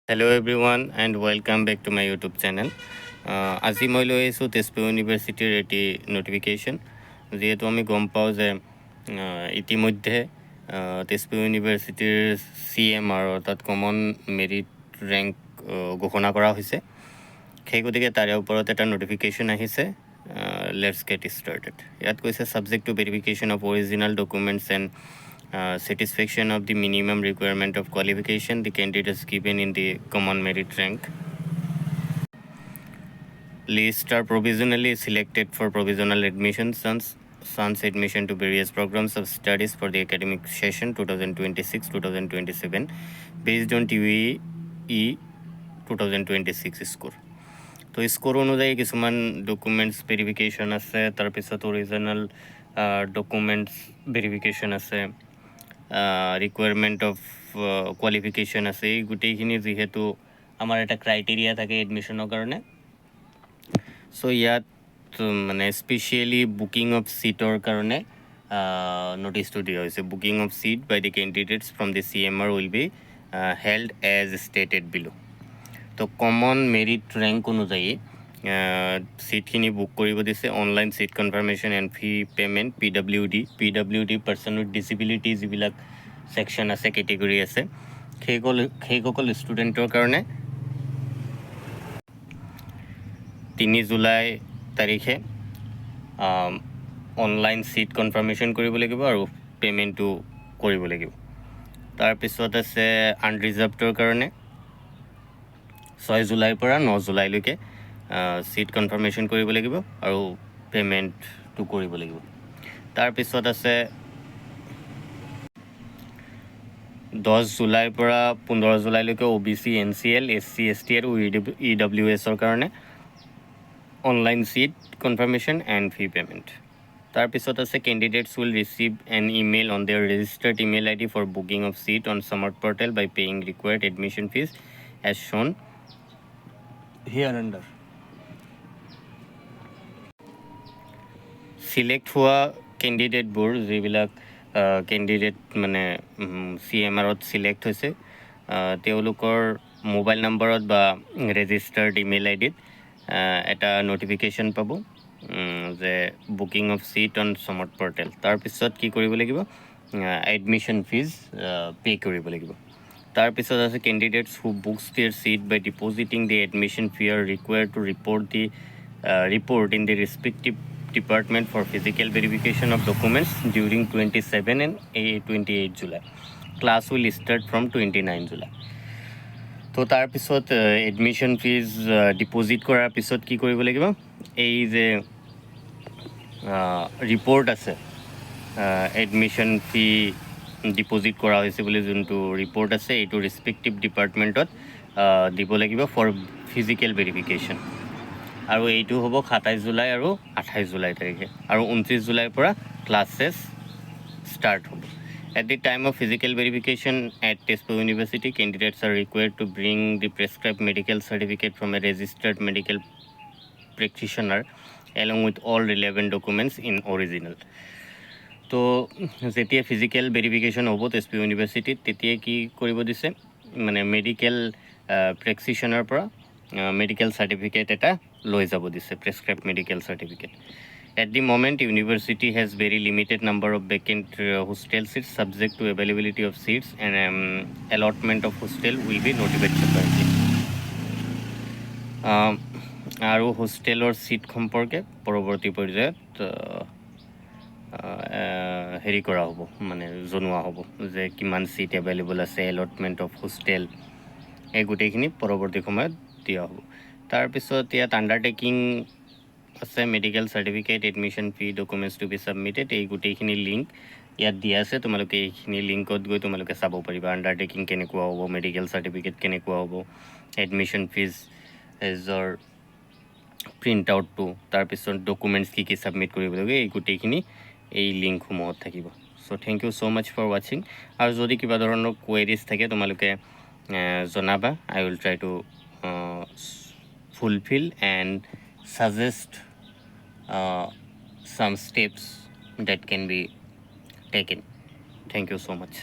Hello everyone and welcome back to my YouTube channel. আজি মই লৈ আহিছোঁ তেজপুৰ ইউনিভাৰ্চিটিৰ এটি নটিফিকেশ্যন যিহেতু আমি গম পাওঁ যে ইতিমধ্যে তেজপুৰ ইউনিভাৰ্চিটিৰ CMR অৰ্থাৎ কমন মেৰিট ৰেংক ঘোষণা কৰা হৈছে। সেই গতিকে তাৰে ওপৰত এটা নটিফিকেশ্যন আহিছে। Let's gate started. ইয়াত কৈছে subject to verification of original documents and satisfaction of the minimum requirement of qualification the candidates given in the common merit rank list are provisionally selected for provisional admission sans admission to various programs of studies for the academic session 2026-2027 based on TUE 2026 score. তো score অনুযায়ী কিছুমান documents verification আছে, তাৰপিছত original documents verification আছে, requirement of qualification আছে। এই গোটেইখিনি যিহেতু আমাৰ এটা ক্ৰাইটেৰিয়া থাকে এডমিশ্যনৰ কাৰণে, চ' ইয়াত মানে স্পেচিয়েলি বুকিং অফ ছিটৰ কাৰণে নটিচটো দিয়া হৈছে। Booking of seat by the candidates from the CMR will be held as stated below. তো কমন মেৰিট ৰেংক অনুযায়ী ছিটখিনি বুক কৰিব দিছে। Online seat confirmation and fee payment PWD person with disability যিবিলাক ছেকশ্যন আছে, কেটেগৰী আছে, সেইসকল ষ্টুডেণ্টৰ কাৰণে 3 জুলাই তাৰিখে অনলাইন ছিট কনফাৰ্মেশ্যন কৰিব লাগিব আৰু পে'মেণ্টটো কৰিব লাগিব। তাৰপিছত আছে আনৰিজাৰ্ভডৰ কাৰণে 6 জুলাইৰ পৰা 9 জুলাইলৈকে ছিট কনফাৰ্মেশ্যন কৰিব লাগিব আৰু পে'মেণ্টটো কৰিব লাগিব। তাৰপিছত আছে 10 জুলাইৰ পৰা 15 জুলাইলৈকে OBC NCL SC ST আৰু EWSৰ কাৰণে online seat confirmation and fee payment. তাৰপিছত আছে candidates will receive an email on their registered email ID for booking of seat on smart portal by paying required admission fees as shown here under. Select হোৱা কেণ্ডিডেটবোৰ যিবিলাক candidate মানে CMRত select হৈছে, তেওঁলোকৰ mobile নম্বৰত বা ৰেজিষ্টাৰ্ড ইমেইল IDত এটা notification পাব যে booking of seat on smart portal. তাৰপিছত কি কৰিব লাগিব, এডমিশ্যন ফিজ পে' কৰিব লাগিব। তাৰপিছত আছে candidates who books their seat by depositing the admission fee are required to report in the respective department for physical verification of documents during 27 and 28 July. Class will start from 29 July. তো তাৰপিছত admission fees deposit কৰাৰ পিছত কি কৰিব লাগিব, এই যে report আছে এডমিশ্যন ফি ডিপ'জিট কৰা হৈছে বুলি যোনটো ৰিপৰ্ট আছে, এইটো ৰেচপেক্টিভ ডিপাৰ্টমেণ্টত দিব লাগিব ফৰ ফিজিকেল ভেৰিফিকেশ্যন। আৰু এইটো হ'ব 27 জুলাই আৰু 28 জুলাই তাৰিখে, আৰু 29 জুলাইৰ পৰা ক্লাছেছ ষ্টাৰ্ট হ'ব। At the time of physical verification at Tezpur University, candidates are required to bring the prescribed medical certificate from a registered medical practitioner along with all relevant documents in original. তো যেতিয়া physical verification হ'ব তেজপুৰ ইউনিভাৰ্চিটিত, তেতিয়াই কি কৰিব দিছে, মানে medical practitioner পৰা মেডিকেল চাৰ্টিফিকেট এটা লৈ যাব দিছে, prescribe medical certificate. At the moment, university has very limited number of vacant hostel seats subject to availability of seats and allotment of hostel will be notified separately. আৰু হোষ্টেলৰ seat সম্পৰ্কে পৰৱৰ্তী পৰ্যায়ত হেৰি কৰা হ'ব, মানে জনোৱা হ'ব যে কিমান ছিট এভেইলেবল আছে, এলটমেণ্ট অফ হোষ্টেল, এই গোটেইখিনি পৰৱৰ্তী সময়ত দিয়া হ'ব। তাৰপিছত ইয়াত আণ্ডাৰটেকিং আছে, মেডিকেল চাৰ্টিফিকেট, এডমিশ্যন ফি, ডকুমেণ্টছ টু বি ছাবমিটেড, এই গোটেইখিনি লিংক ইয়াত দিয়া আছে। তোমালোকে এইখিনি লিংকত গৈ তোমালোকে চাব পাৰিবা আণ্ডাৰটেকিং কেনেকুৱা হ'ব, মেডিকেল চাৰ্টিফিকেট কেনেকুৱা হ'ব, এডমিশ্যন ফিজ এজৰ প্ৰিণ্ট আউটটো, তাৰপিছত ডকুমেণ্টছ কি কি ছাবমিট কৰিব লাগিব, এই গোটেইখিনি এই লিংকসমূহত থাকিব। So' thank you so' much for ৱাচিং। আৰু যদি কিবা ধৰণৰ কুৱেৰিজ থাকে তোমালোকে জনাবা। I will try to fulfill and suggest some steps that can be taken. Thank you so much.